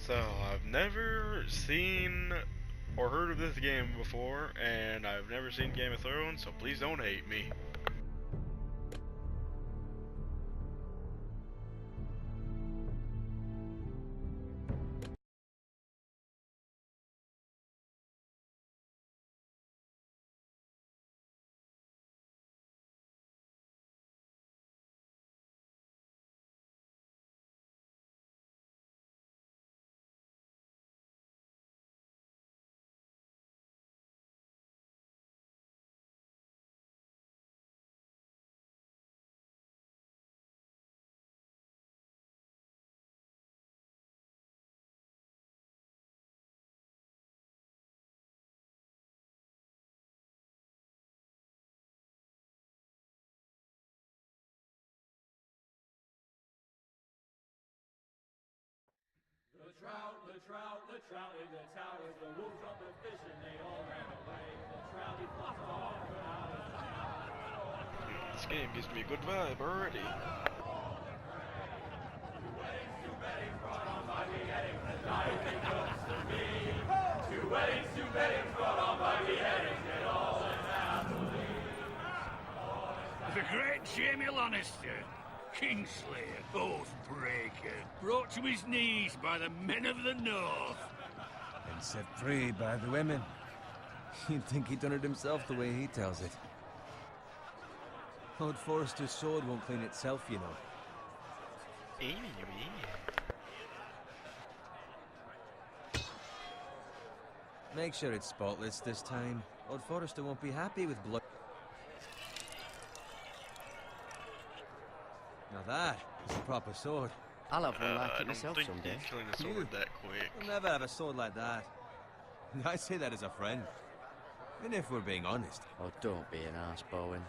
So, I've never seen or heard of this game before, and I've never seen Game of Thrones, so please don't hate me. The trout in the towers, the wolves dropped the fish and they all ran away. The trout, he flopped off out of town. This game gives me a good vibe already. Two weddings brought on by beheadings, the night they comes to me. Two weddings brought on by beheadings, they all went happily. The great Jamie Lannister, Kingslayer, Oathbreaker, brought to his knees by the men of the North. And set free by the women. You'd think he'd done it himself the way he tells it. Lord Forrester's sword won't clean itself, you know. Make sure it's spotless this time. Lord Forrester won't be happy with blood. Now that is a proper sword. I'll have one like I it don't myself think someday. he's killing a sword that quick. You'll never have a sword like that. I say that as a friend. And if we're being honest. Oh, don't be an arse, Bowen.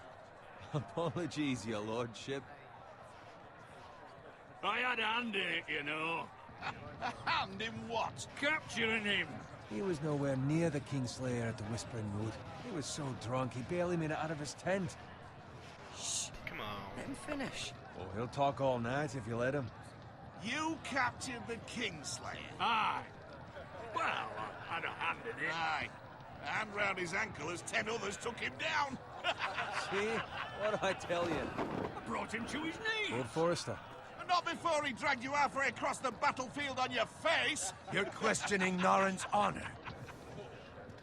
Apologies, your lordship. I had a hand in it, you know. A hand in what? Capturing him. He was nowhere near the Kingslayer at the Whispering Wood. He was so drunk he barely made it out of his tent. Shh. Come on. Let him finish. Oh, he'll talk all night if you let him. You captured the Kingslayer. Aye. Well, I had a hand in it. Aye. A hand round his ankle as 10 others took him down. See? What'd I tell you? I brought him to his knees. Lord Forrester. And not before he dragged you halfway across the battlefield on your face. You're questioning Norrin's honor.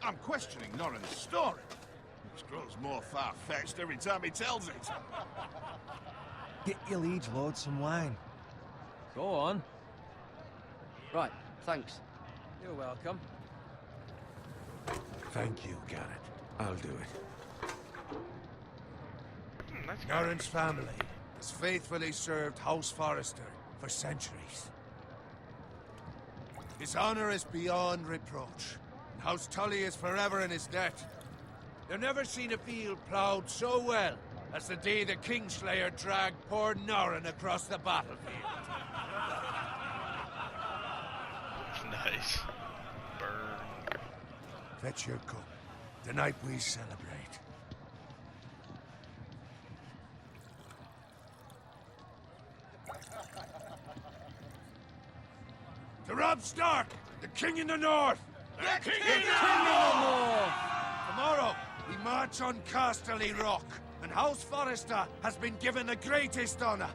I'm questioning Norrin's story. Which grows more far-fetched every time he tells it. Get your liege lord some wine. Go on. Right, thanks. You're welcome. Thank you, Garrett. I'll do it. That's good. Norrin's family has faithfully served House Forrester for centuries. His honor is beyond reproach, and House Tully is forever in his debt. They've never seen a field ploughed so well as the day the Kingslayer dragged poor Norrin across the battlefield. Nice. Burn. Fetch your cup. Tonight we celebrate. To Robb Stark, the King in the North! The King in the North! Tomorrow, we march on Casterly Rock, and House Forrester has been given the greatest honor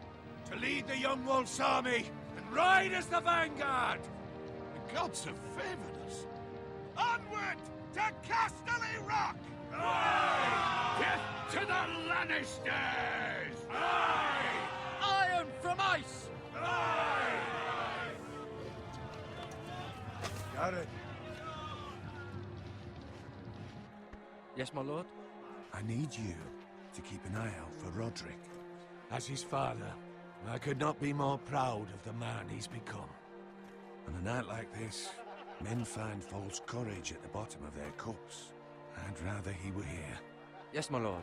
to lead the Young Wolf's army and ride as the vanguard! The gods have favored us. Onward to Casterly Rock! Death to the Lannisters! Aye! Iron from ice! Got it. Yes, my lord? I need you to keep an eye out for Roderick. As his father, I could not be more proud of the man he's become. On a night like this, men find false courage at the bottom of their cups. I'd rather he were here. Yes, my lord.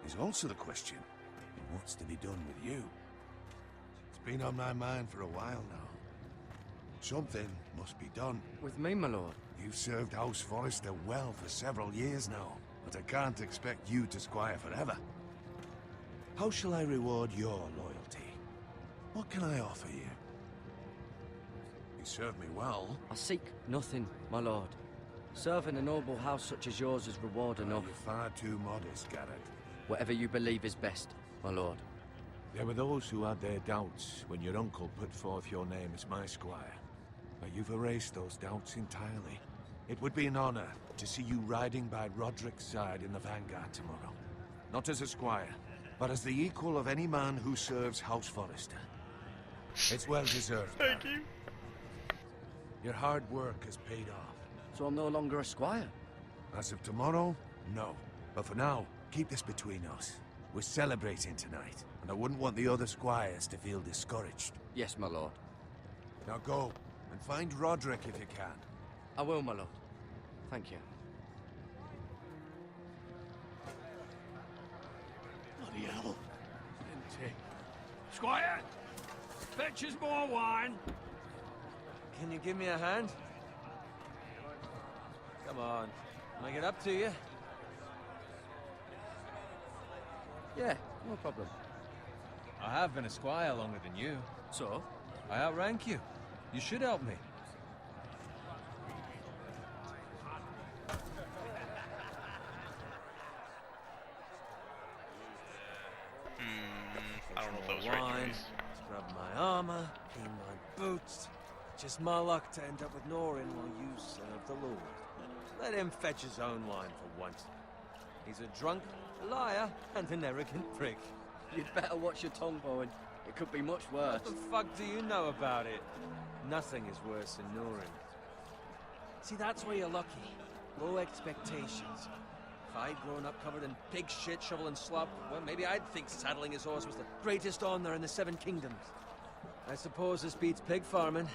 There's also the question of what's to be done with you. It's been on my mind for a while now. Something must be done. With me, my lord. You've served House Forrester well for several years now, but I can't expect you to squire forever. How shall I reward your loyalty? What can I offer you? He served me well. I seek nothing, my lord. Serving a noble house such as yours is reward enough. You're far too modest, Garrett. Whatever you believe is best, my lord. There were those who had their doubts when your uncle put forth your name as my squire. But you've erased those doubts entirely. It would be an honor to see you riding by Roderick's side in the vanguard tomorrow. Not as a squire, but as the equal of any man who serves House Forrester. It's well deserved. Thank you. Your hard work has paid off. So I'm no longer a squire? As of tomorrow, no. But for now, keep this between us. We're celebrating tonight, and I wouldn't want the other squires to feel discouraged. Yes, my lord. Now go, and find Roderick if you can. I will, my lord. Thank you. Bloody hell. Empty. Squire! Fetch us more wine. Can you give me a hand? Come on. Can I get up to you? Yeah, no problem. I have been a squire longer than you. So? I outrank you. You should help me. I don't know if that was right Wine, choice. scrub my armor, clean my boots. Just my luck to end up with Norin while you serve the Lord. Let him fetch his own wine for once. He's a drunk, a liar, and an arrogant prick. You'd better watch your tongue, Bowen. It could be much worse. What the fuck do you know about it? Nothing is worse than Norin. See, that's where you're lucky. Low expectations. If I'd grown up covered in pig shit, shovel and slop, well, maybe I'd think saddling his horse was the greatest honor in the Seven Kingdoms. I suppose this beats pig farming.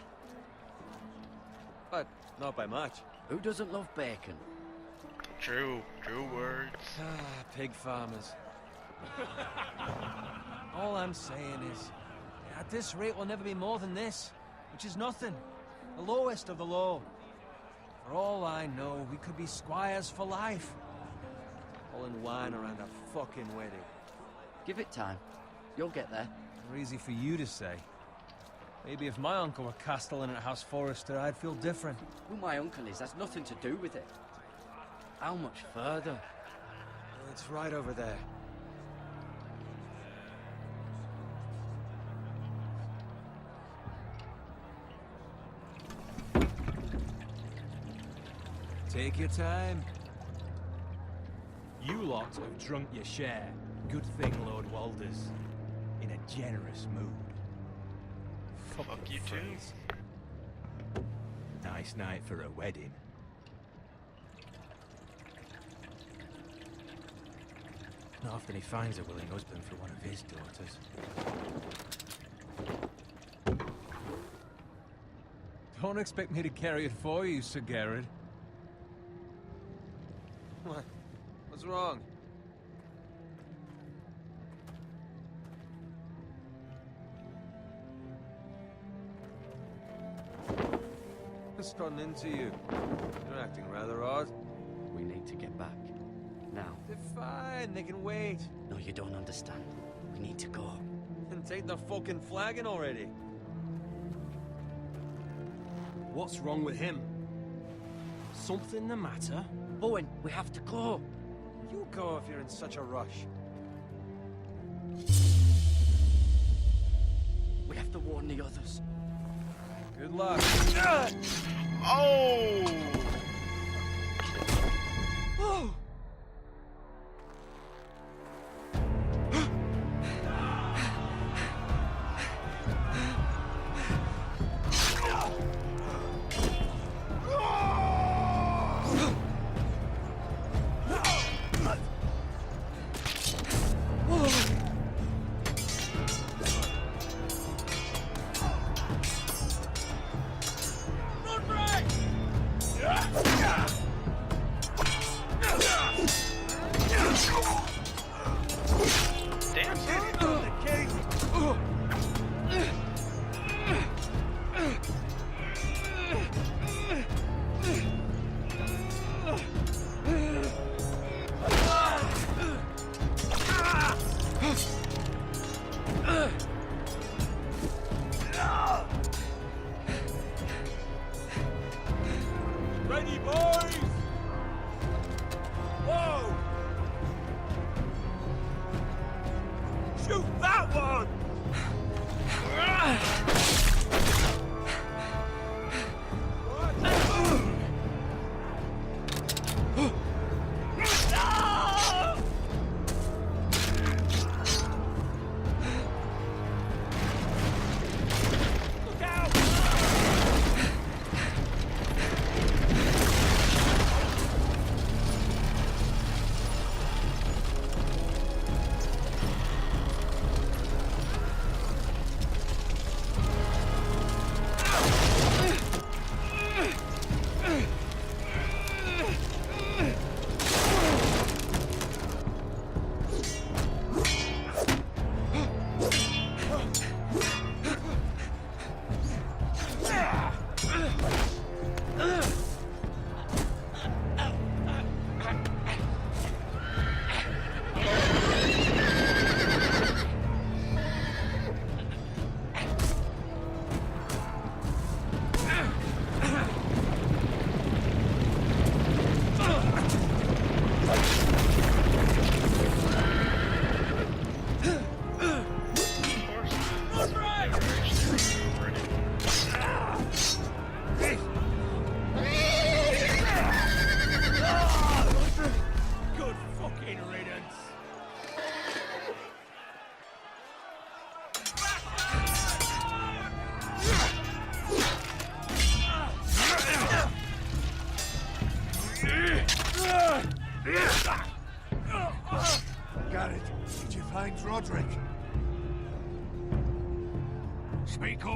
But not by much. Who doesn't love bacon? True words. Ah, pig farmers. All I'm saying is, at this rate we'll never be more than this, which is nothing. The lowest of the low. For all I know, we could be squires for life. All in wine around a fucking wedding. Give it time. You'll get there. More easy for you to say. Maybe if my uncle were castellan at House Forrester, I'd feel different. Who my uncle is has nothing to do with it. How much further? It's right over there. Take your time. You lot have drunk your share. Good thing Lord Walder's in a generous mood. Fuck the you too. phrase. Nice night for a wedding. Not often he finds a willing husband for one of his daughters. Don't expect me to carry it for you, Sir Garrett. What? What's wrong? What's gotten into you? You're acting rather odd. We need to get back. Now. They're fine, they can wait. No, you don't understand. We need to go. And take the fucking flagon already. What's wrong with him? Something the matter? Bowen, we have to go. You go if you're in such a rush. We have to warn the others. Good luck. Oh! Oh! Run, Ray!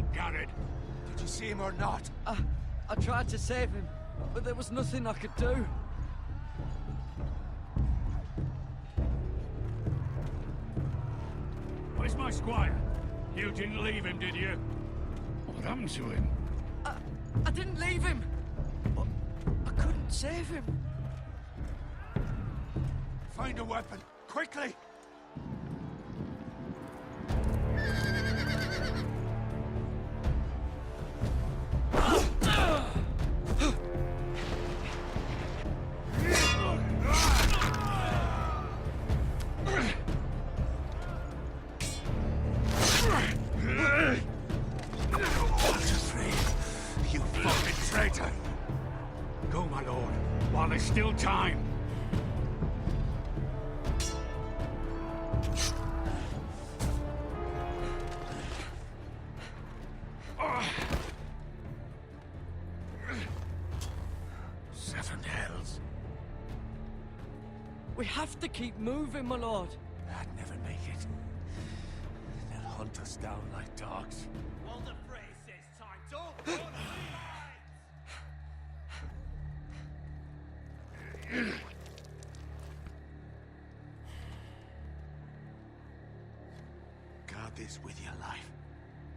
up, Garrett. Did you see him or not? I tried to save him, but there was nothing I could do. Where's my squire? You didn't leave him, did you? What happened to him? I didn't leave him, but I couldn't save him. Find a weapon, quickly! You fucking traitor! Go, my lord, while there's still time. Seven hells. We have to keep moving, my lord. I'd never make it. They'll hunt us down like dogs. Well, the phrase says time. Don't run. Guard this with your life.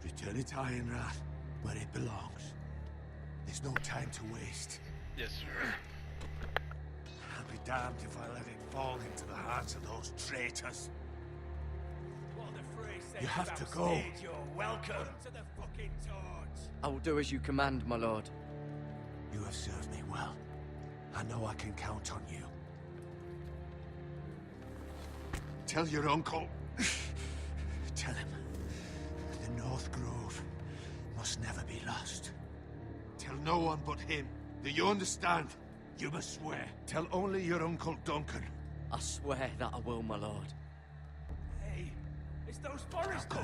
Return it to Ironrath, where it belongs. There's no time to waste. Yes, sir. I'll be damned if I let it fall into the hands of those traitors. Well, the phrase says You have to about go. stage, you're welcome to the fucking torch. I will do as you command, my lord. You have served me well. I know I can count on you. Tell your uncle. Tell him. The North Grove must never be lost. Tell no one but him. Do you understand? You must swear. Tell only your Uncle Duncan. I swear that I will, my lord. Hey, it's those Now foresters. go.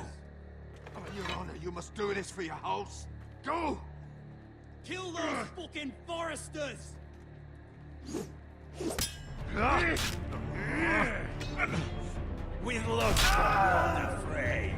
On your honor, you must do this for your house. Go! Kill those fucking foresters. With luck, I'm not afraid.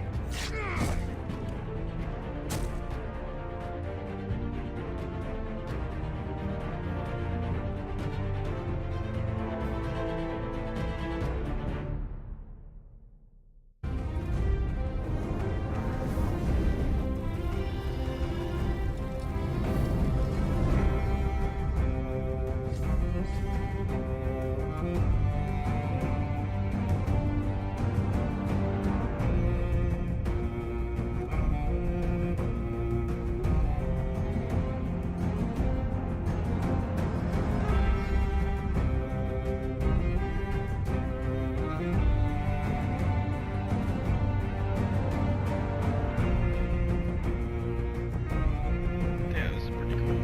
Yeah, this is pretty cool.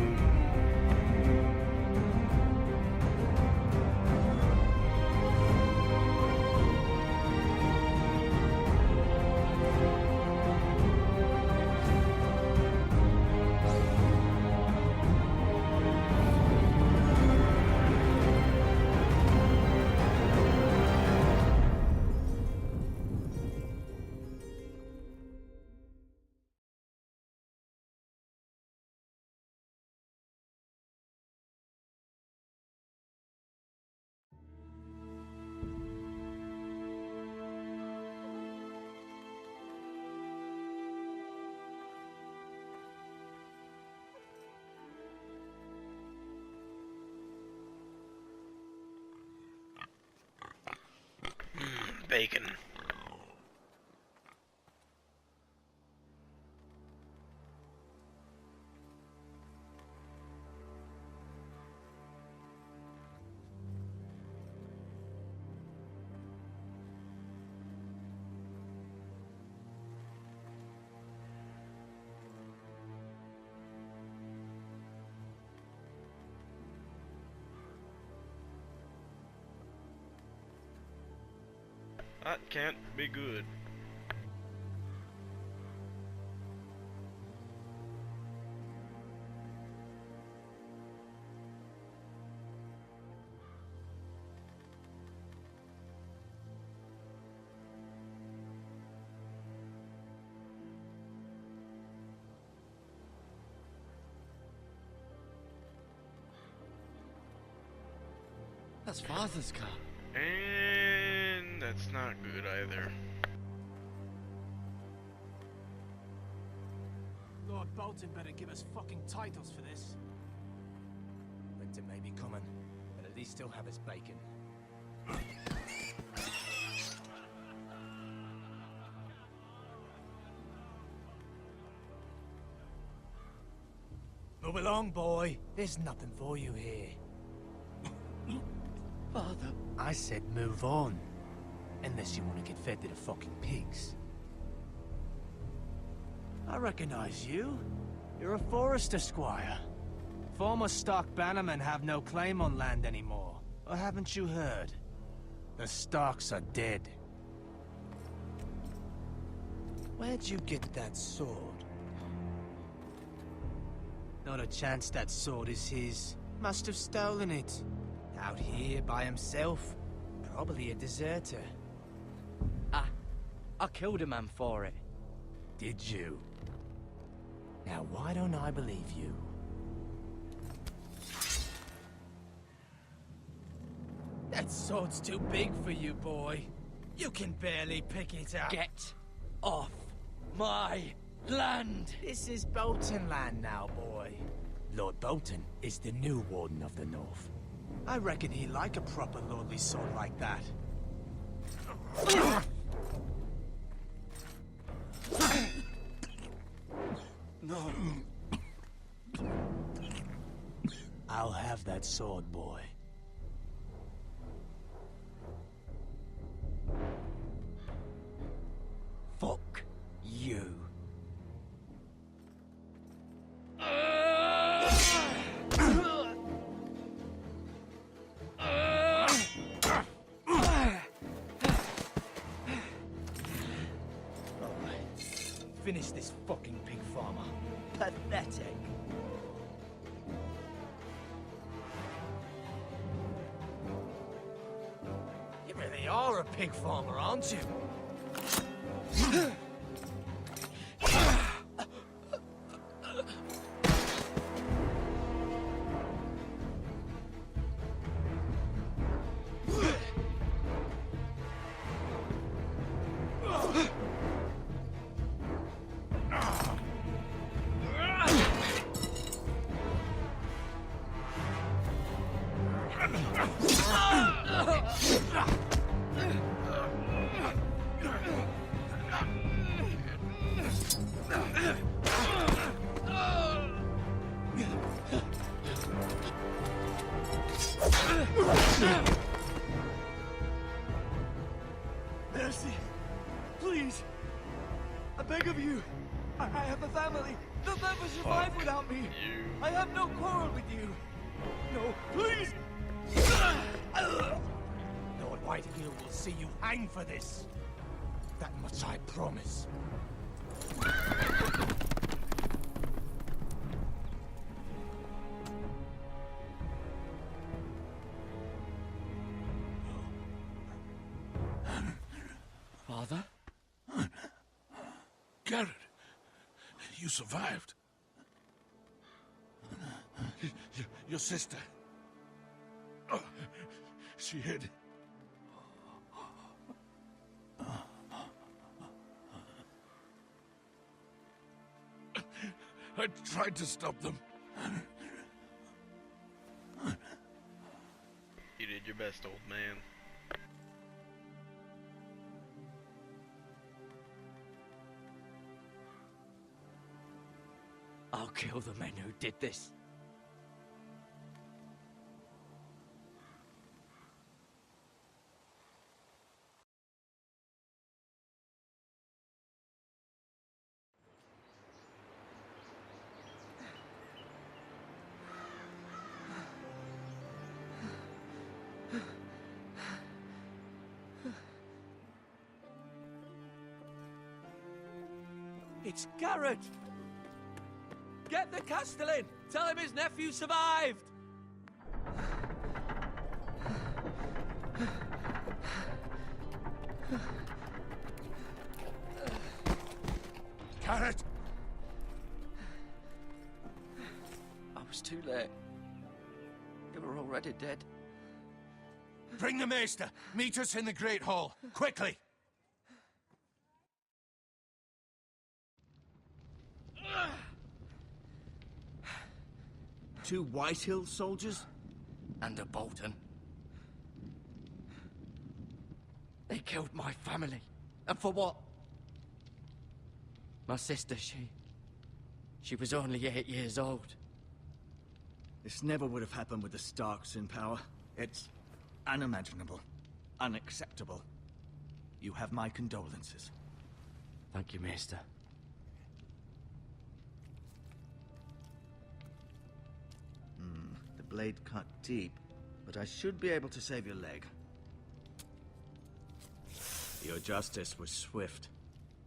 Bacon. That can't be good. That's Father's car. And that's not good either. Lord Bolton better give us fucking titles for this. Winter may be coming, but at least he'll have his bacon. Move along, boy. There's nothing for you here. Father. I said move on. Unless you want to get fed to the fucking pigs. I recognize you. You're a Forester squire. Former Stark bannermen have no claim on land anymore. Or haven't you heard? The Starks are dead. Where'd you get that sword? Not a chance that sword is his. Must have stolen it. Out here by himself. Probably a deserter. I killed a man for it. Did you? Now why don't I believe you? That sword's too big for you, boy. You can barely pick it up. Get off my land! This is Bolton land now, boy. Lord Bolton is the new Warden of the North. I reckon he'd like a proper lordly sword like that. No. I'll have that sword, boy. Fuck you. Finish this fucking pig farmer. Pathetic. You really are a pig farmer, aren't you? Mercy! Please! I beg of you! I have a family! They'll never survive without me! I have no quarrel with you! No, please! Lord Whitehill will see you hang for this. That much I promise. Father? Garrett, you survived. Your sister. Oh, she hid. I tried to stop them. You did your best, old man. I'll kill the men who did this. It's Garrett! Get the Castellan! Tell him his nephew survived! Garrett! I was too late. They were already dead. Bring the maester. Meet us in the Great Hall. Quickly! Two Whitehill soldiers? And a Bolton. They killed my family. And for what? My sister, she was only 8 years old. This never would have happened with the Starks in power. It's unimaginable. Unacceptable. You have my condolences. Thank you, Maester. The blade cut deep, but I should be able to save your leg. Your justice was swift.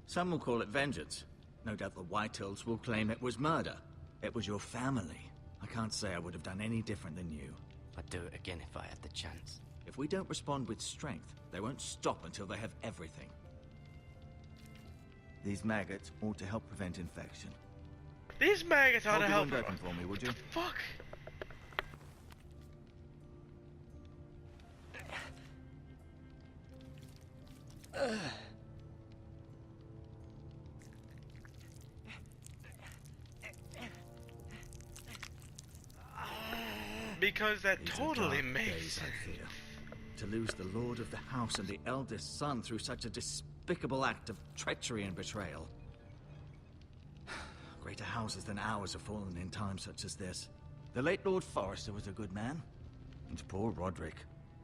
Some will call it vengeance. No doubt the Whitehills will claim it was murder. It was your family. I can't say I would have done any different than you. I'd do it again if I had the chance. If we don't respond with strength, they won't stop until they have everything. These maggots ought to help prevent infection. These maggots ought Hold to the help. window open for me, would you? Fuck. Because that These are totally dark makes days, sense. I fear. To lose the lord of the house and the eldest son through such a despicable act of treachery and betrayal. Greater houses than ours have fallen in times such as this. The late Lord Forrester was a good man. And poor Roderick.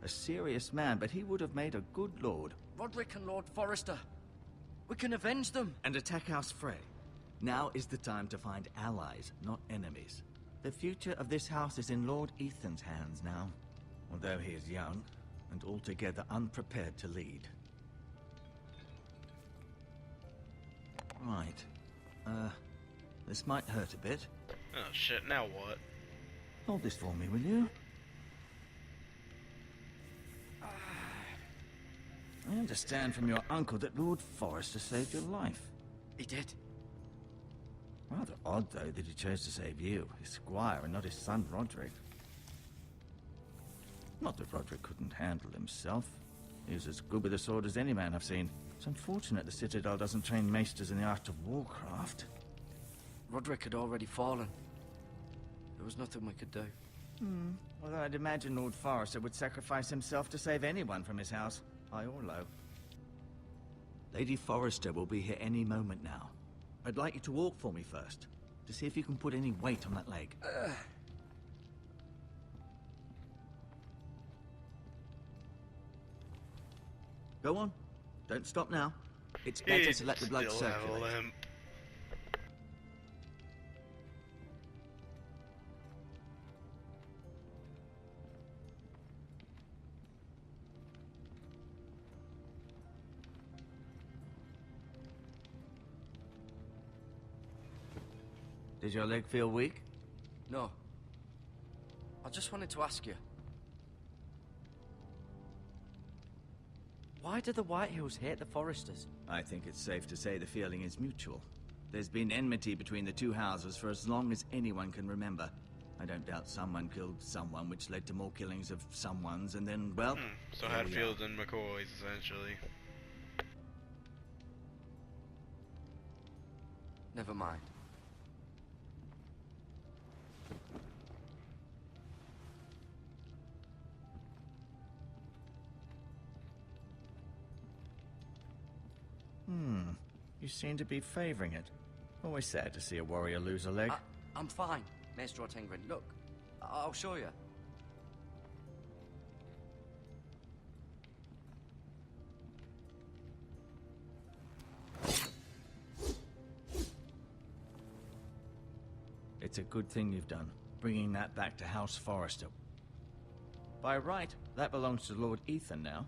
A serious man, but he would have made a good lord. Roderick and Lord Forrester. We can avenge them. And attack House Frey. Now is the time to find allies, not enemies. The future of this house is in Lord Ethan's hands now. Although he is young, and altogether unprepared to lead. Right. This might hurt a bit. Oh shit, now what? Hold this for me, will you? I understand from your uncle that Lord Forrester saved your life. He did. Rather odd, though, that he chose to save you, his squire, and not his son Roderick. Not that Roderick couldn't handle himself. He was as good with a sword as any man I've seen. It's unfortunate the Citadel doesn't train maesters in the art of warcraft. Roderick had already fallen. There was nothing we could do. Although I'd imagine Lord Forrester would sacrifice himself to save anyone from his house, high or low. Lady Forrester will be here any moment now. I'd like you to walk for me first, to see if you can put any weight on that leg. Go on. Don't stop now. It's better He'd to let the blood still have a circulate. limp. Did your leg feel weak? No. I just wanted to ask you. Why do the Whitehills hate the Forresters? I think it's safe to say the feeling is mutual. There's been enmity between the two houses for as long as anyone can remember. I don't doubt someone killed someone, which led to more killings of someone's, and then, well... So here we Hatfields and McCoys, essentially. Never mind. You seem to be favoring it. Always sad to see a warrior lose a leg. I'm fine, Maester Ortengrin. Look, I'll show you. It's a good thing you've done, bringing that back to House Forrester. By right, that belongs to Lord Ethan now.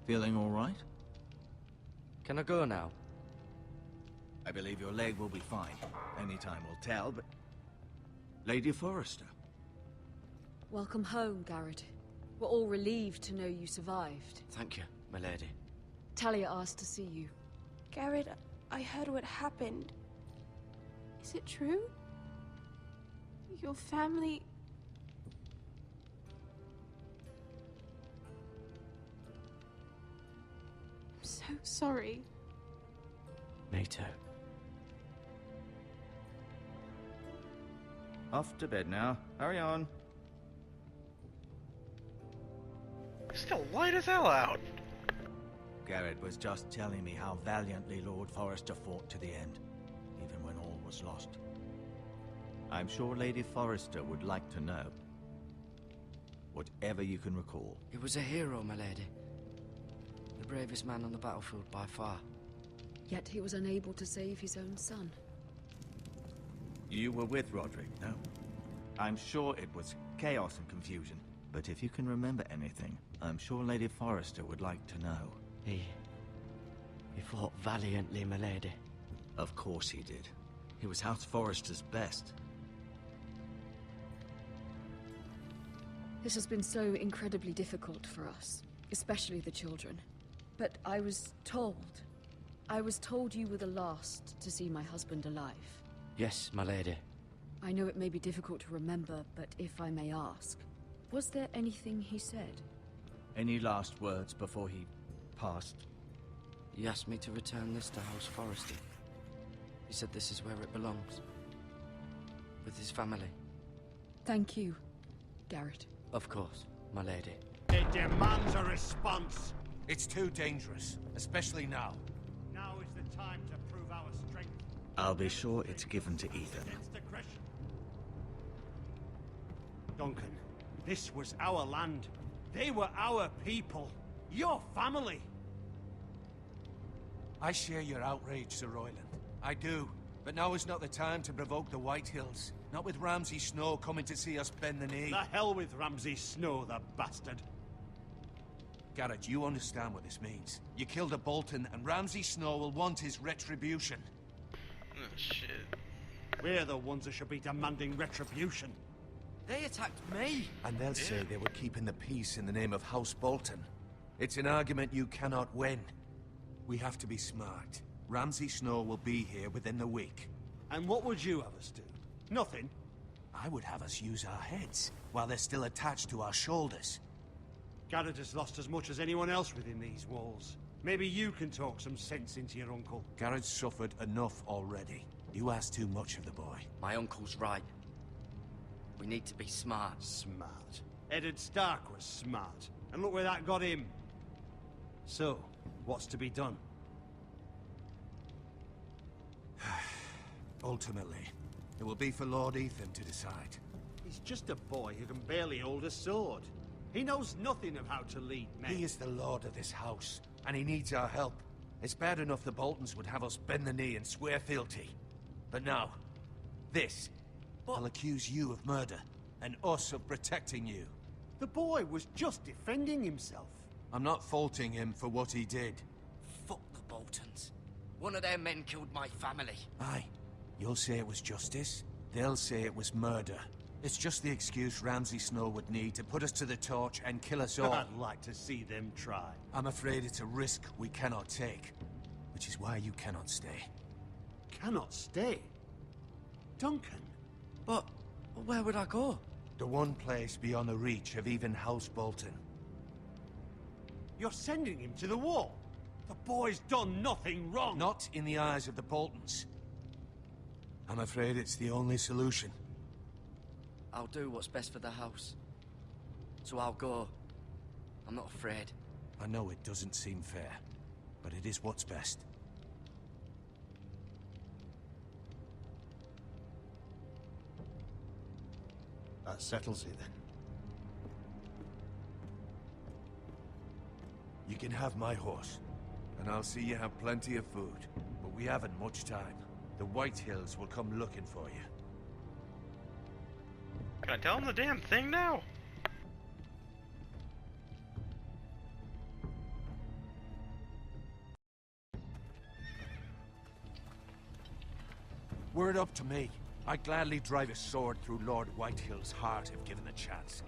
Feeling all right? Can I go now? I believe your leg will be fine. Only time will tell, but... Lady Forrester. Welcome home, Garrett. We're all relieved to know you survived. Thank you, my lady. Talia asked to see you. Garrett, I heard what happened. Is it true? Your family... I'm so sorry. Me too. Off to bed now. Hurry on. It's still light as hell out. Garrett was just telling me how valiantly Lord Forrester fought to the end, even when all was lost. I'm sure Lady Forrester would like to know. Whatever you can recall. He was a hero, my lady. The bravest man on the battlefield by far. Yet he was unable to save his own son. You were with Roderick, no? I'm sure it was chaos and confusion. But if you can remember anything, I'm sure Lady Forrester would like to know. He fought valiantly, my lady. Of course he did. He was House Forrester's best. This has been so incredibly difficult for us, especially the children. But I was told you were the last to see my husband alive. Yes, my lady. I know it may be difficult to remember, but if I may ask, was there anything he said? Any last words before he passed? He asked me to return this to House Forrester. He said this is where it belongs. With his family. Thank you, Garrett. Of course, my lady. It demands a response. It's too dangerous, especially now. Now is the time to prove our strength. I'll be sure it's given to Ethan. Against aggression. Duncan, this was our land. They were our people. Your family. I share your outrage, Sir Royland. I do. But now is not the time to provoke the Whitehills. Not with Ramsay Snow coming to see us bend the knee. The hell with Ramsay Snow, the bastard. Garrett, you understand what this means. You killed a Bolton, and Ramsay Snow will want his retribution. Oh, shit. We're the ones that should be demanding retribution. They attacked me! And they'll say they were keeping the peace in the name of House Bolton. It's an argument you cannot win. We have to be smart. Ramsay Snow will be here within the week. And what would you have us do? Nothing? I would have us use our heads, while they're still attached to our shoulders. Garrett has lost as much as anyone else within these walls. Maybe you can talk some sense into your uncle. Garrett's suffered enough already. You ask too much of the boy. My uncle's right. We need to be smart. Smart. Eddard Stark was smart. And look where that got him. So, what's to be done? Ultimately, it will be for Lord Ethan to decide. He's just a boy who can barely hold a sword. He knows nothing of how to lead men. He is the lord of this house, and he needs our help. It's bad enough the Boltons would have us bend the knee and swear fealty. But now, this. I'll accuse you of murder, and us of protecting you. The boy was just defending himself. I'm not faulting him for what he did. Fuck the Boltons. One of their men killed my family. Aye. You'll say it was justice. They'll say it was murder. It's just the excuse Ramsay Snow would need to put us to the torch and kill us all. I'd like to see them try. I'm afraid it's a risk we cannot take. Which is why you cannot stay. Cannot stay? Duncan? But where would I go? The one place beyond the reach of even House Bolton. You're sending him to the wall? The boy's done nothing wrong! Not in the eyes of the Boltons. I'm afraid it's the only solution. I'll do what's best for the house. So I'll go. I'm not afraid. I know it doesn't seem fair, but it is what's best. That settles it then. You can have my horse, and I'll see you have plenty of food. But we haven't much time. The Whitehills will come looking for you. Can I tell him the damn thing now? Were it up to me, I'd gladly drive a sword through Lord Whitehill's heart if given the chance.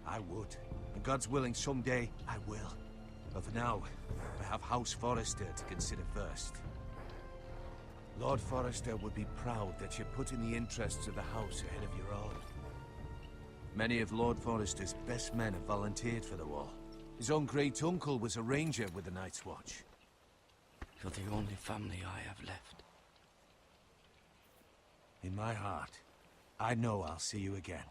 I would. And God's willing, someday I will. But for now, I have House Forrester to consider first. Lord Forrester would be proud that you're putting the interests of the house ahead of your own. Many of Lord Forrester's best men have volunteered for the war. His own great-uncle was a ranger with the Night's Watch. You're the only family I have left. In my heart, I know I'll see you again.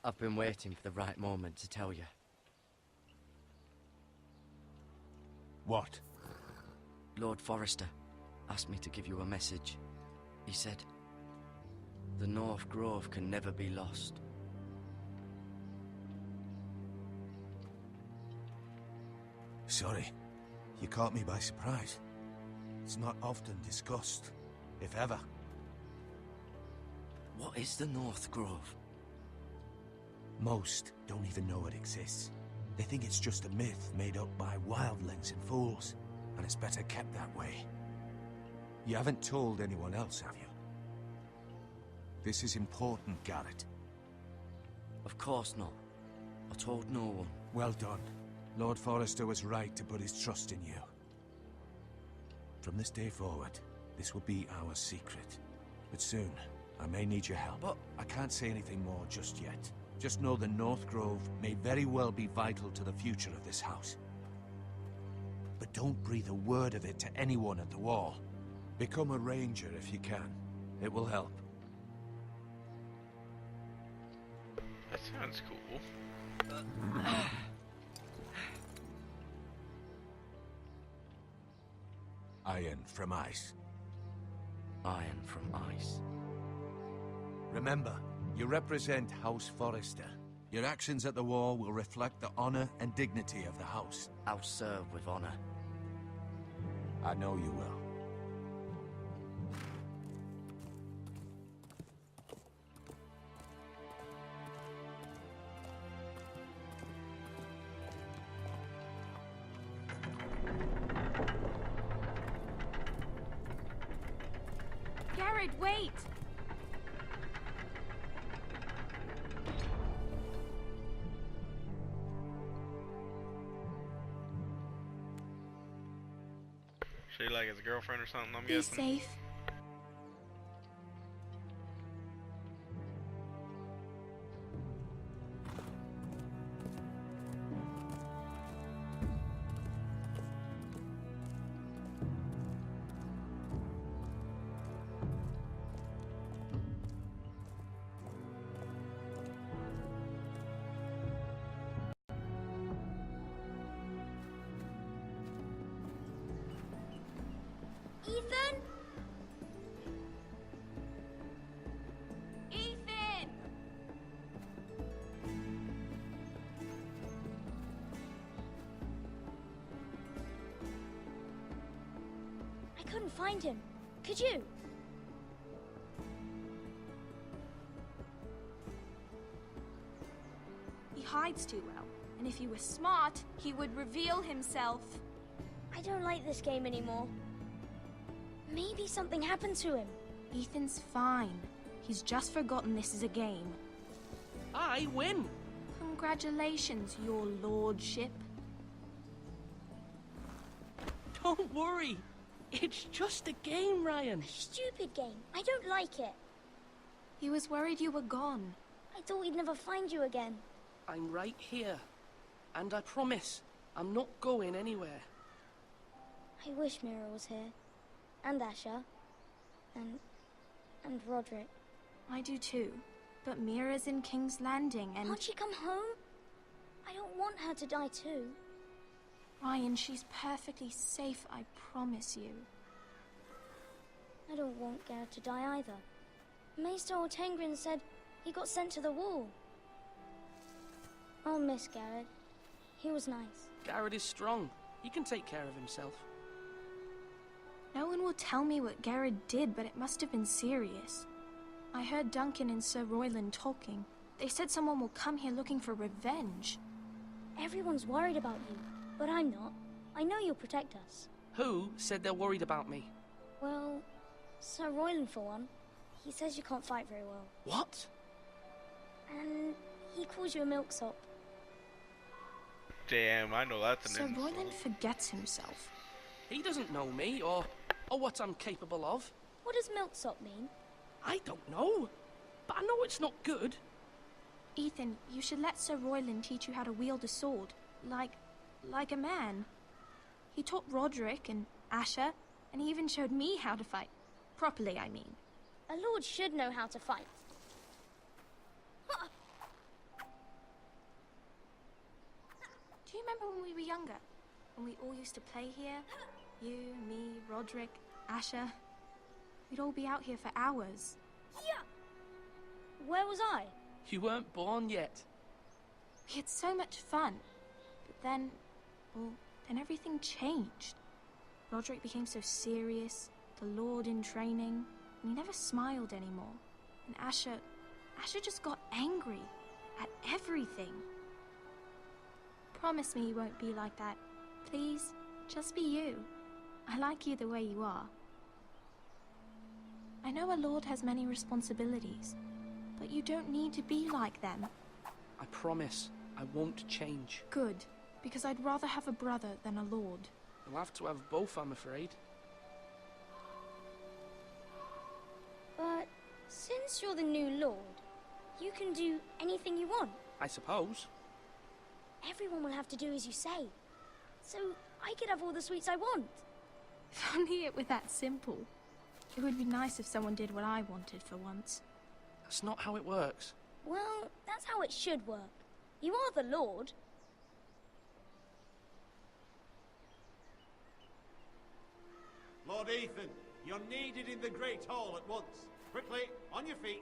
I've been waiting for the right moment to tell you. What? Lord Forrester asked me to give you a message. He said, the North Grove can never be lost. Sorry, you caught me by surprise. It's not often discussed, if ever. What is the North Grove? Most don't even know it exists. They think it's just a myth made up by wildlings and fools, and it's better kept that way. You haven't told anyone else, have you? This is important, Garrett. Of course not. I told no one. Well done. Lord Forrester was right to put his trust in you. From this day forward, this will be our secret. But soon, I may need your help. But I can't say anything more just yet. Just know the North Grove may very well be vital to the future of this house. But don't breathe a word of it to anyone at the wall. Become a ranger if you can. It will help. That sounds cool. Iron from ice. Iron from ice. Remember, you represent House Forrester. Your actions at the war will reflect the honor and dignity of the house. I'll serve with honor. I know you will. Garrett, wait! She like his girlfriend or something, I'm Be guessing. safe. Ethan? Ethan! I couldn't find him. Could you? He hides too well, and if he was smart, he would reveal himself. I don't like this game anymore. Maybe something happened to him. Ethan's fine. He's just forgotten this is a game. I win! Congratulations, your lordship. Don't worry. It's just a game, Ryan. Stupid game. I don't like it. He was worried you were gone. I thought we'd never find you again. I'm right here. And I promise, I'm not going anywhere. I wish Mira was here. And Asher. And Roderick. I do too. But Mira's in King's Landing and... Can't she come home? I don't want her to die too. Ryan, she's perfectly safe, I promise you. I don't want Garrett to die either. Maester Ortengrin said he got sent to the wall. I'll miss Garrett. He was nice. Garrett is strong. He can take care of himself. No one will tell me what Garrett did, but it must have been serious. I heard Duncan and Sir Royland talking. They said someone will come here looking for revenge. Everyone's worried about you, but I'm not. I know you'll protect us. Who said they're worried about me? Well, Sir Royland for one. He says you can't fight very well. What? And he calls you a milksop. Damn, I know that's an Sir insult. Royland forgets himself. He doesn't know me, or what I'm capable of. What does milksop mean? I don't know, but I know it's not good. Ethan, you should let Sir Royland teach you how to wield a sword, like a man. He taught Roderick and Asher, and he even showed me how to fight. Properly, I mean. A lord should know how to fight. Do you remember when we were younger? When we all used to play here? You, me, Roderick, Asher. We'd all be out here for hours. Yeah! Where was I? You weren't born yet. We had so much fun. But then, well, then everything changed. Roderick became so serious, the Lord in training, and he never smiled anymore. And Asher just got angry at everything. Promise me you won't be like that. Please, just be you. I like you the way you are. I know a lord has many responsibilities, but you don't need to be like them. I promise I won't change. Good, because I'd rather have a brother than a lord. You'll have to have both, I'm afraid. But since you're the new lord, you can do anything you want. I suppose. Everyone will have to do as you say. So I could have all the sweets I want. If only it were that simple. It would be nice if someone did what I wanted for once. That's not how it works. Well, that's how it should work. You are the lord. Lord Ethan, you're needed in the Great Hall at once. Quickly, on your feet.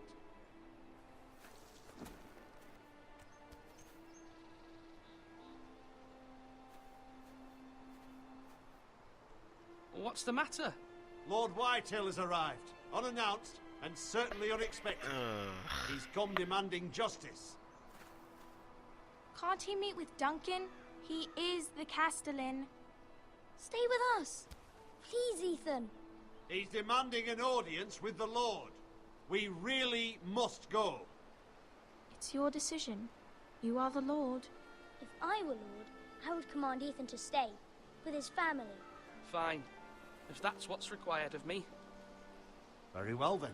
What's the matter? Lord Whitehill has arrived, unannounced and certainly unexpected. He's come demanding justice. Can't he meet with Duncan? He is the Castellan. Stay with us. Please, Ethan. He's demanding an audience with the Lord. We really must go. It's your decision. You are the Lord. If I were lord, I would command Ethan to stay with his family. Fine. If that's what's required of me. Very well, then.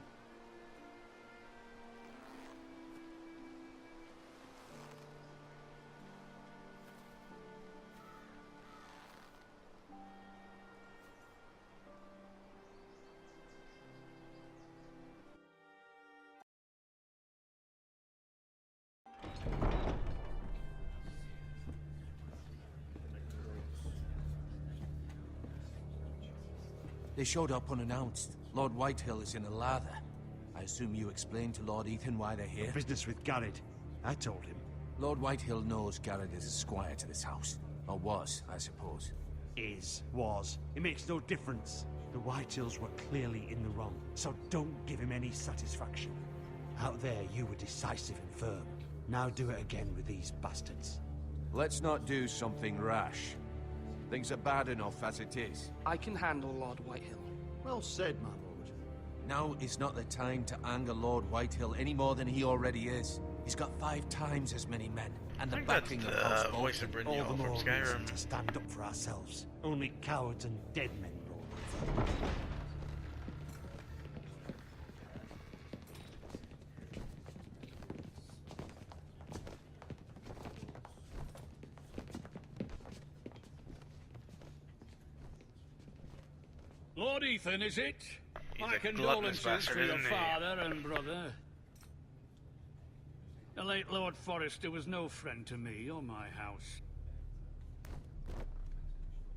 They showed up unannounced. Lord Whitehill is in a lather. I assume you explained to Lord Ethan why they're here? Business with Garrett. I told him. Lord Whitehill knows Garrett is a squire to this house. Or was, I suppose. Was. It makes no difference. The Whitehills were clearly in the wrong, so don't give him any satisfaction. Out there, you were decisive and firm. Now do it again with these bastards. Let's not do something rash. Things are bad enough as it is. I can handle Lord Whitehill. Well said, my lord. Now is not the time to anger Lord Whitehill any more than he already is. He's got 5 times as many men, and the backing of House voice of Bolton. All the more reason Skyrim. to stand up for ourselves. Only cowards and dead men rule over. Lord Ethan, is it? He's My a gluttonous condolences bastard, to your isn't he? father and brother. The late Lord Forrester was no friend to me or my house.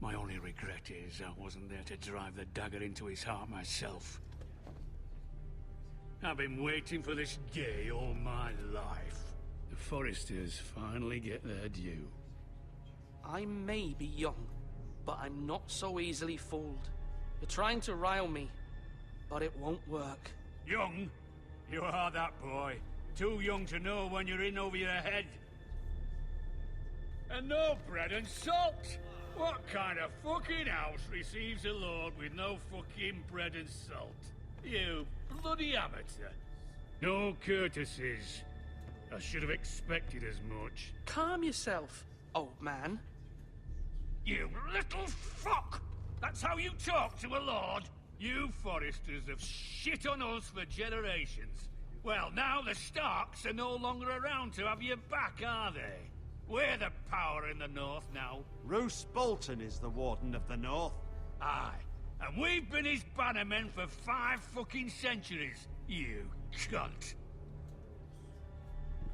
My only regret is I wasn't there to drive the dagger into his heart myself. I've been waiting for this day all my life. The Forresters finally get their due. I may be young, but I'm not so easily fooled. You're trying to rile me, but it won't work. Young? You are that boy. Too young to know when you're in over your head. And no bread and salt! What kind of fucking house receives a lord with no fucking bread and salt? You bloody amateur. No courtesies. I should have expected as much. Calm yourself, old man. You little fuck! That's how you talk to a lord? You Foresters have shit on us for generations. Well, now the Starks are no longer around to have your back, are they? We're the power in the north now. Roose Bolton is the Warden of the North. Aye, and we've been his bannermen for 5 fucking centuries, you cunt.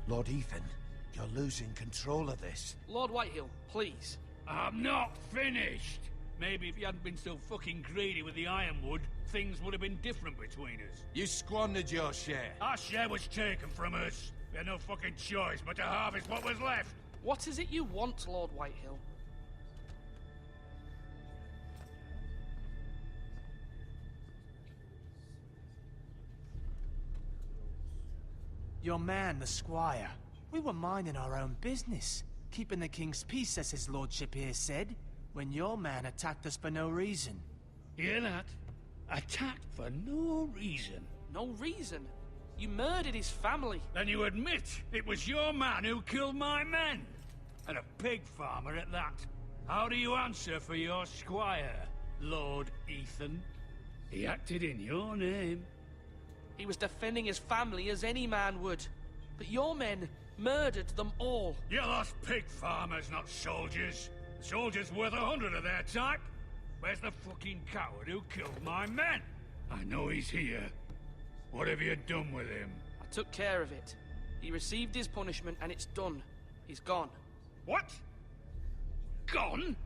Lord Ethan, you're losing control of this. Lord Whitehill, please. I'm not finished. Maybe if you hadn't been so fucking greedy with the ironwood, things would have been different between us. You squandered your share. Our share was taken from us. We had no fucking choice but to harvest what was left. What is it you want, Lord Whitehill? Your man, the squire. We were minding our own business, keeping the king's peace, as his lordship here said, when your man attacked us for no reason. Hear that? Attacked for no reason. No reason? You murdered his family. Then you admit it was your man who killed my men? And a pig farmer at that. How do you answer for your squire, Lord Ethan? He acted in your name. He was defending his family as any man would. But your men murdered them all. You lost pig farmers, not soldiers. Soldiers worth 100 of their type. Where's the fucking coward who killed my men? I know he's here. What have you done with him? I took care of it. He received his punishment and it's done. He's gone. What? Gone?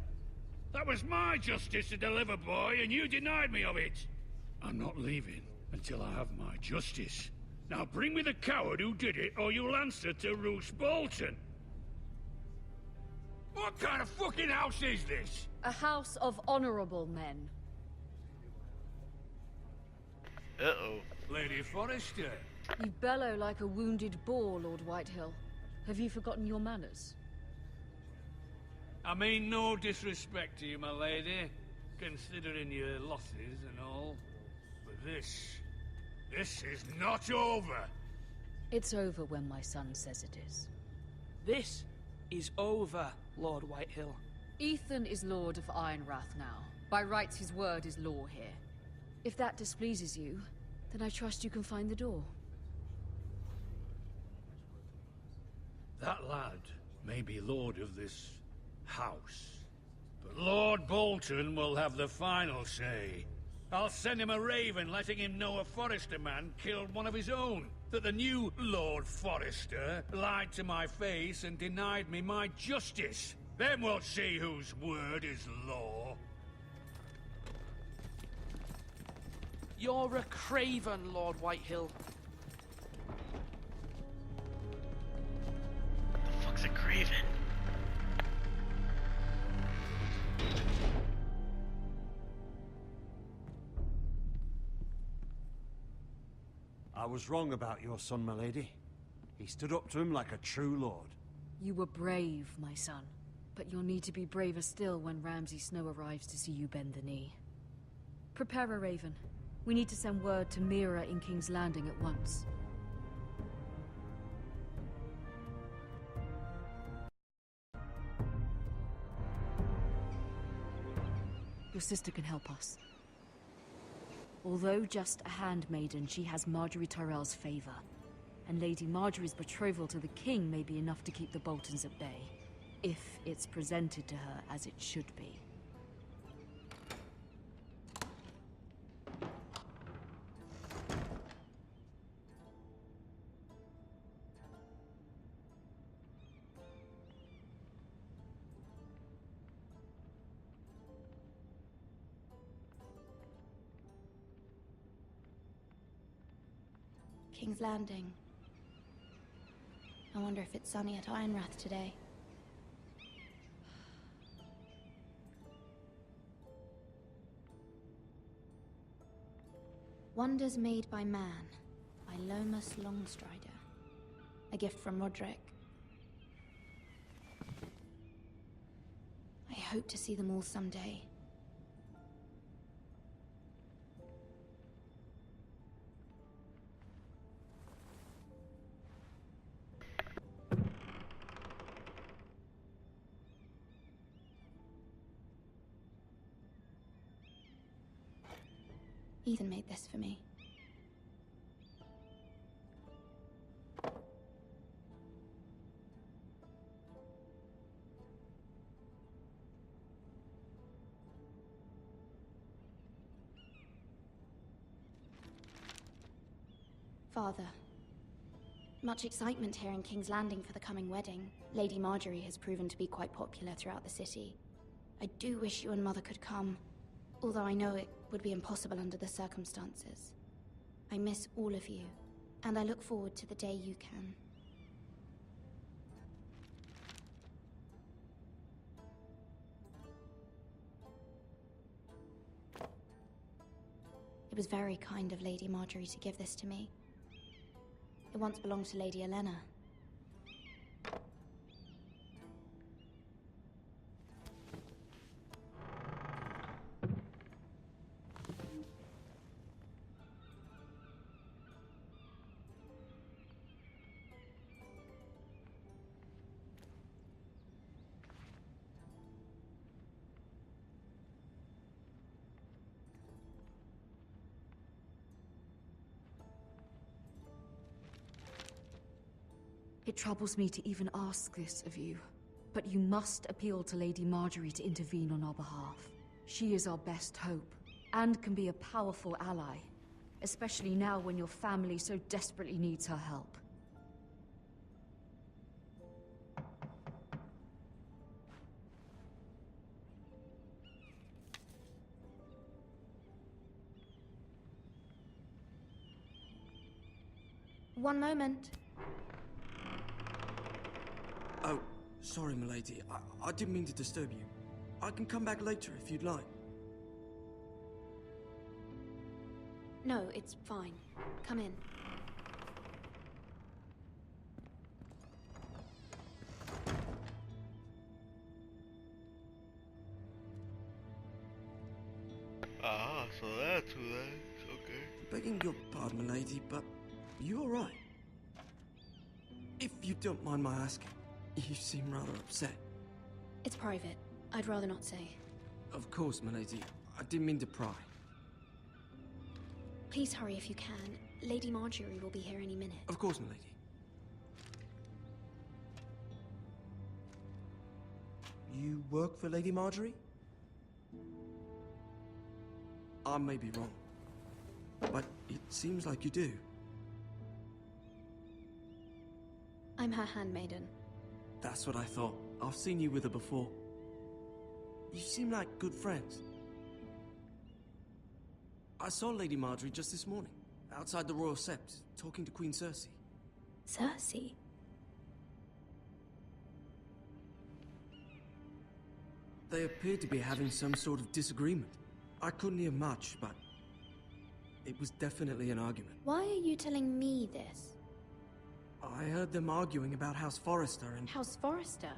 That was my justice to deliver, boy, and you denied me of it. I'm not leaving until I have my justice. Now bring me the coward who did it, or you'll answer to Roose Bolton. What kind of fucking house is this? A house of honorable men. Uh-oh. Lady Forrester. You bellow like a wounded boar, Lord Whitehill. Have you forgotten your manners? I mean no disrespect to you, my lady, considering your losses and all. But this is not over. It's over when my son says it is. This is over, Lord Whitehill. Ethan is Lord of Ironrath now. By rights, his word is law here. If that displeases you, then I trust you can find the door. That lad may be lord of this house, but Lord Bolton will have the final say. I'll send him a raven letting him know a Forrester man killed one of his own. That the new Lord Forrester lied to my face and denied me my justice. Then we'll see whose word is law. You're a craven, Lord Whitehill. The fuck's a craven? I was wrong about your son, my lady. He stood up to him like a true lord. You were brave, my son. But you'll need to be braver still when Ramsay Snow arrives to see you bend the knee. Prepare a raven. We need to send word to Mira in King's Landing at once. Your sister can help us. Although just a handmaiden, she has Marjorie Tyrell's favor. And Lady Marjorie's betrothal to the king may be enough to keep the Boltons at bay. If it's presented to her as it should be. King's Landing. I wonder if it's sunny at Ironrath today. Wonders Made by Man, by Lomas Longstrider. A gift from Roderick. I hope to see them all someday. Ethan made this for me. Father. Much excitement here in King's Landing for the coming wedding. Lady Marjorie has proven to be quite popular throughout the city. I do wish you and Mother could come, although I know it would be impossible under the circumstances. I miss all of you, and I look forward to the day you can. It was very kind of Lady Marjorie to give this to me. It once belonged to Lady Elena. It troubles me to even ask this of you, but you must appeal to Lady Marjorie to intervene on our behalf. She is our best hope, and can be a powerful ally, especially now when your family so desperately needs her help. One moment. Oh, sorry, milady. I didn't mean to disturb you. I can come back later if you'd like. No, it's fine. Come in. Ah, so that's who that is. Okay. Begging your pardon, milady, but you all right? If you don't mind my asking, you seem rather upset. It's private. I'd rather not say. Of course, milady. I didn't mean to pry. Please hurry if you can. Lady Marjorie will be here any minute. Of course, milady. You work for Lady Marjorie? I may be wrong, but it seems like you do. I'm her handmaiden. That's what I thought. I've seen you with her before. You seem like good friends. I saw Lady Marjorie just this morning, outside the Royal Sept, talking to Queen Cersei. Cersei? They appeared to be having some sort of disagreement. I couldn't hear much, but it was definitely an argument. Why are you telling me this? I heard them arguing about House Forrester and... House Forrester?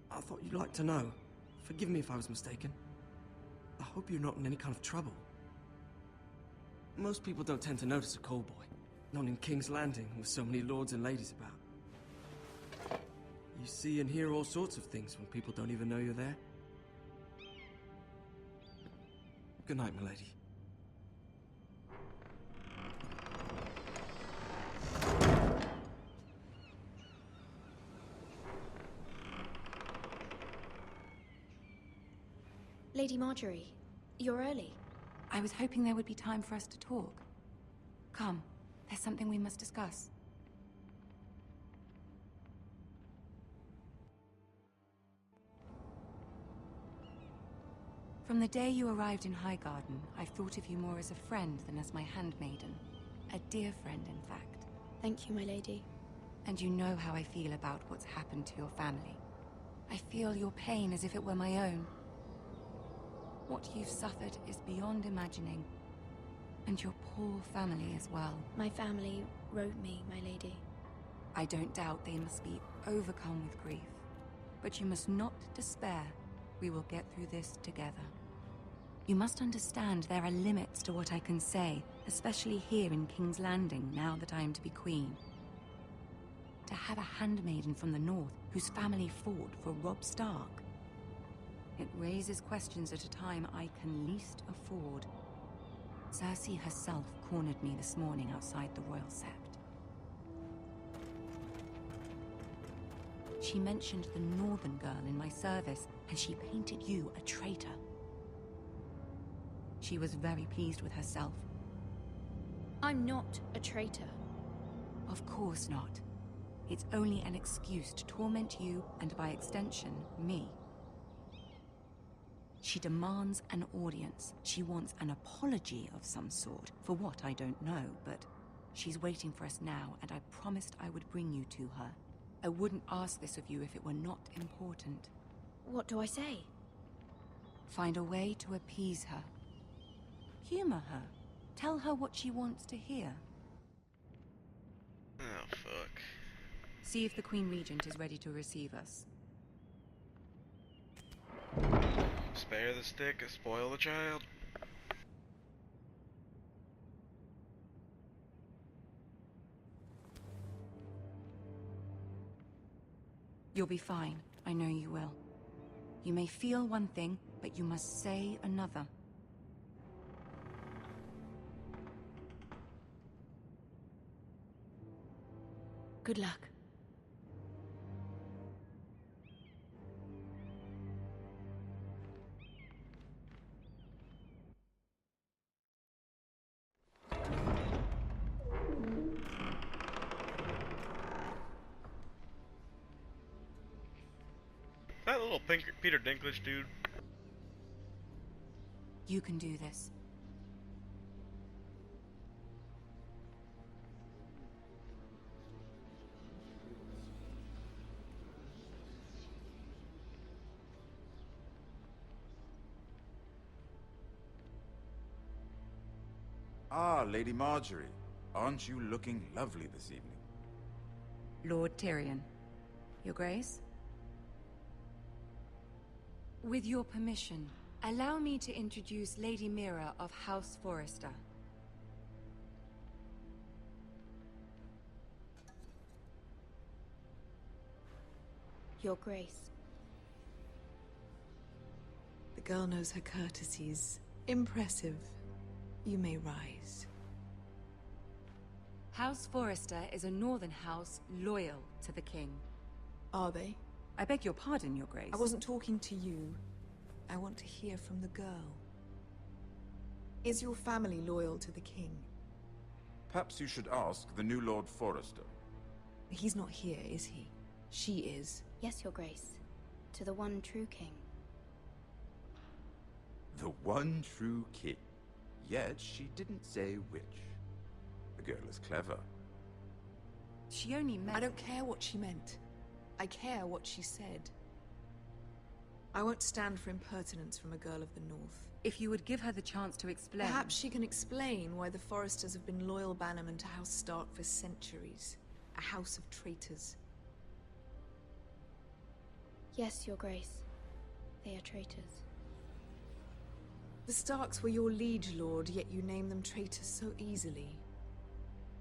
I thought you'd like to know. Forgive me if I was mistaken. I hope you're not in any kind of trouble. Most people don't tend to notice a callboy. Not in King's Landing, with so many lords and ladies about. You see and hear all sorts of things when people don't even know you're there. Good night, milady. Lady Marjorie, you're early. I was hoping there would be time for us to talk. Come, there's something we must discuss. From the day you arrived in Highgarden, I've thought of you more as a friend than as my handmaiden. A dear friend, in fact. Thank you, my lady. And you know how I feel about what's happened to your family. I feel your pain as if it were my own. What you've suffered is beyond imagining. And your poor family as well. My family wrote me, my lady. I don't doubt they must be overcome with grief. But you must not despair. We will get through this together. You must understand there are limits to what I can say, especially here in King's Landing, now that I am to be queen. To have a handmaiden from the north whose family fought for Robb Stark. It raises questions at a time I can least afford. Cersei herself cornered me this morning outside the Royal Sept. She mentioned the Northern girl in my service, and she painted you a traitor. She was very pleased with herself. I'm not a traitor. Of course not. It's only an excuse to torment you, and by extension, me. She demands an audience. She wants an apology of some sort. For what, I don't know, but she's waiting for us now, and I promised I would bring you to her. I wouldn't ask this of you if it were not important. What do I say? Find a way to appease her. Humor her. Tell her what she wants to hear. Oh, fuck. See if the Queen Regent is ready to receive us. Spare the stick, spoil the child. You'll be fine. I know you will. You may feel one thing, but you must say another. Good luck. That little Peter Dinklage dude. You can do this. Ah, Lady Marjorie. Aren't you looking lovely this evening? Lord Tyrion. Your Grace? With your permission, allow me to introduce Lady Mira of House Forrester. Your Grace. The girl knows her courtesies. Impressive. You may rise. House Forrester is a northern house loyal to the king. Are they? I beg your pardon, Your Grace. I wasn't talking to you. I want to hear from the girl. Is your family loyal to the king? Perhaps you should ask the new Lord Forrester. He's not here, is he? She is. Yes, Your Grace. To the one true king. The one true king. Yet she didn't say which. The girl is clever. She only meant... I don't care what she meant. I care what she said. I won't stand for impertinence from a girl of the North. If you would give her the chance to explain... Perhaps she can explain why the Forresters have been loyal bannermen to House Stark for centuries. A house of traitors. Yes, Your Grace. They are traitors. The Starks were your liege lord, yet you name them traitors so easily.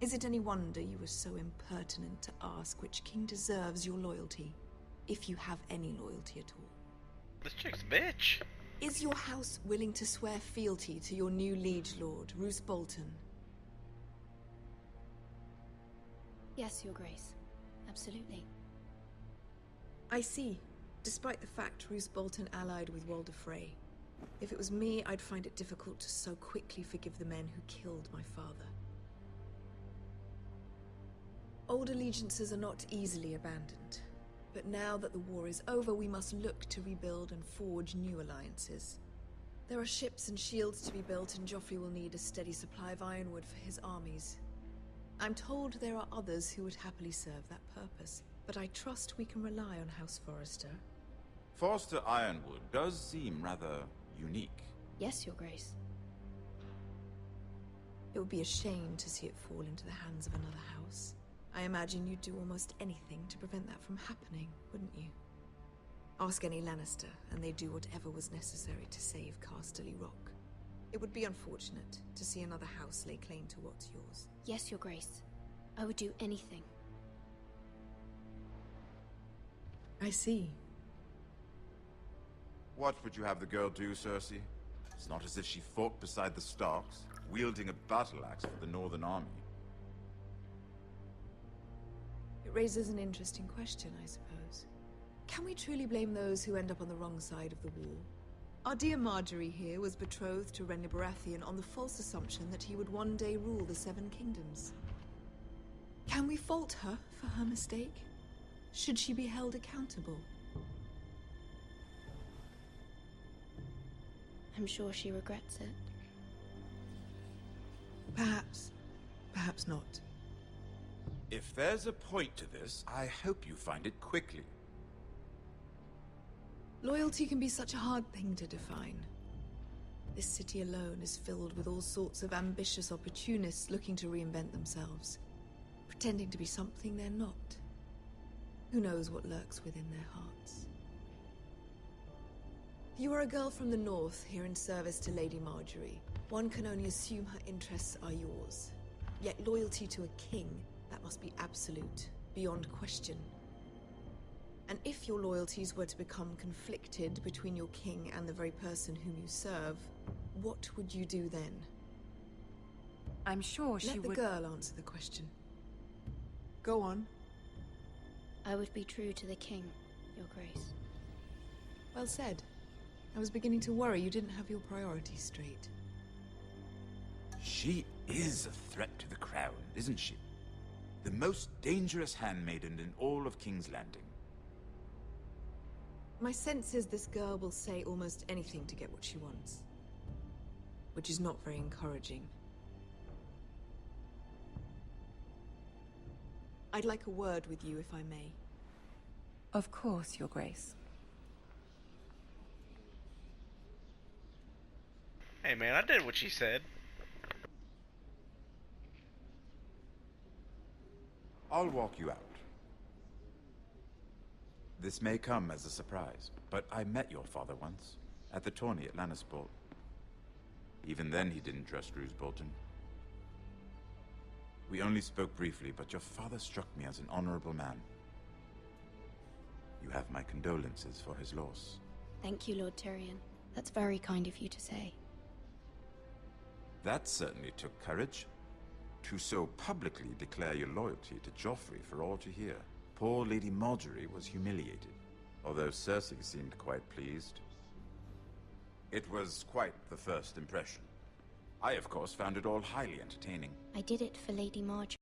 Is it any wonder you were so impertinent to ask which king deserves your loyalty? If you have any loyalty at all. This chick's bitch. Is your house willing to swear fealty to your new liege lord, Roose Bolton? Yes, Your Grace. Absolutely. I see. Despite the fact Roose Bolton allied with Walder Frey. If it was me, I'd find it difficult to so quickly forgive the men who killed my father. Old allegiances are not easily abandoned. But now that the war is over, we must look to rebuild and forge new alliances. There are ships and shields to be built, and Joffrey will need a steady supply of ironwood for his armies. I'm told there are others who would happily serve that purpose, but I trust we can rely on House Forrester. Forrester Ironwood does seem rather unique. Yes, Your Grace. It would be a shame to see it fall into the hands of another house. I imagine you'd do almost anything to prevent that from happening, wouldn't you? Ask any Lannister, and they'd do whatever was necessary to save Casterly Rock. It would be unfortunate to see another house lay claim to what's yours. Yes, Your Grace. I would do anything. I see. What would you have the girl do, Cersei? It's not as if she fought beside the Starks, wielding a battle axe for the Northern Army. It raises an interesting question, I suppose. Can we truly blame those who end up on the wrong side of the war? Our dear Marjorie here was betrothed to Renly Baratheon on the false assumption that he would one day rule the Seven Kingdoms. Can we fault her for her mistake? Should she be held accountable? I'm sure she regrets it. Perhaps. Perhaps not. If there's a point to this, I hope you find it quickly. Loyalty can be such a hard thing to define. This city alone is filled with all sorts of ambitious opportunists looking to reinvent themselves, pretending to be something they're not. Who knows what lurks within their hearts? You are a girl from the north, here in service to Lady Marjorie. One can only assume her interests are yours. Yet loyalty to a king, that must be absolute, beyond question. And if your loyalties were to become conflicted between your king and the very person whom you serve, what would you do then? I'm sure she would... Let the girl answer the question. Go on. I would be true to the king, Your Grace. Well said. I was beginning to worry you didn't have your priorities straight. She is a threat to the crown, isn't she? The most dangerous handmaiden in all of King's Landing. My sense is this girl will say almost anything to get what she wants. Which is not very encouraging. I'd like a word with you, if I may. Of course, Your Grace. Hey man, I did what she said. I'll walk you out. This may come as a surprise, but I met your father once, at the tourney at Lannisport. Even then he didn't trust Roose Bolton. We only spoke briefly, but your father struck me as an honorable man. You have my condolences for his loss. Thank you, Lord Tyrion. That's very kind of you to say. That certainly took courage. To so publicly declare your loyalty to Joffrey for all to hear. Poor Lady Marjorie was humiliated, although Cersei seemed quite pleased. It was quite the first impression. I, of course, found it all highly entertaining. I did it for Lady Marjorie.